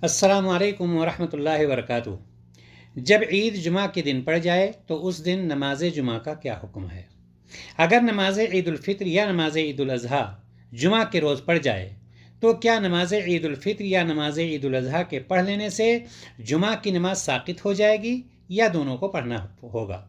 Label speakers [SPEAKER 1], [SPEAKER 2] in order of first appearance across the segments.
[SPEAKER 1] السلام علیکم ورحمۃ اللہ وبرکاتہ۔ جب عید جمعہ کے دن پڑ جائے تو اس دن نماز جمعہ کا کیا حکم ہے؟ اگر نماز عید الفطر یا نماز عید الاضحیٰ جمعہ کے روز پڑ جائے تو کیا نماز عید الفطر یا نماز عید الاضحیٰ کے پڑھ لینے سے جمعہ کی نماز ساقط ہو جائے گی یا دونوں کو پڑھنا ہوگا؟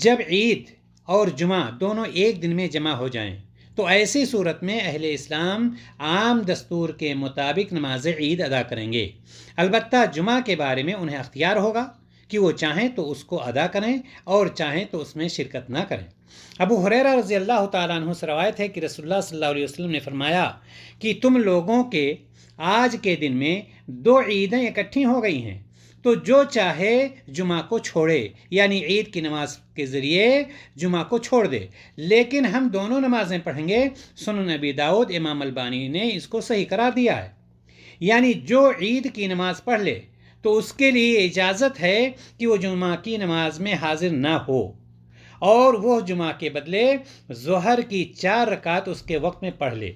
[SPEAKER 1] جب عید اور جمعہ دونوں ایک دن میں جمع ہو جائیں تو ایسی صورت میں اہل اسلام عام دستور کے مطابق نماز عید ادا کریں گے۔ البتہ جمعہ کے بارے میں انہیں اختیار ہوگا کہ وہ چاہیں تو اس کو ادا کریں اور چاہیں تو اس میں شرکت نہ کریں۔ ابو ہریرہ رضی اللہ تعالیٰ عنہ سے روایت ہے کہ رسول اللہ صلی اللہ علیہ وسلم نے فرمایا کہ تم لوگوں کے آج کے دن میں 2 عیدیں اکٹھی ہو گئی ہیں، تو جو چاہے جمعہ کو چھوڑے، یعنی عید کی نماز کے ذریعے جمعہ کو چھوڑ دے، لیکن ہم دونوں نمازیں پڑھیں گے۔ سنن ابی داؤد امام البانی نے اس کو صحیح قرار دیا ہے، یعنی جو عید کی نماز پڑھ لے تو اس کے لیے اجازت ہے کہ وہ جمعہ کی نماز میں حاضر نہ ہو، اور وہ جمعہ کے بدلے ظہر کی 4 رکعت اس کے وقت میں پڑھ لے۔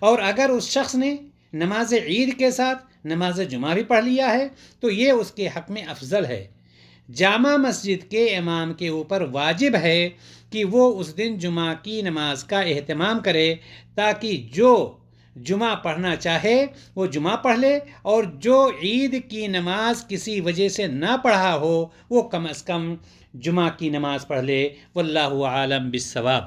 [SPEAKER 1] اور اگر اس شخص نے نماز عید کے ساتھ نماز جمعہ بھی پڑھ لیا ہے تو یہ اس کے حق میں افضل ہے۔ جامع مسجد کے امام کے اوپر واجب ہے کہ وہ اس دن جمعہ کی نماز کا اہتمام کرے، تاکہ جو جمعہ پڑھنا چاہے وہ جمعہ پڑھ لے، اور جو عید کی نماز کسی وجہ سے نہ پڑھا ہو وہ کم از کم جمعہ کی نماز پڑھ لے۔ واللہ عالم بالصواب۔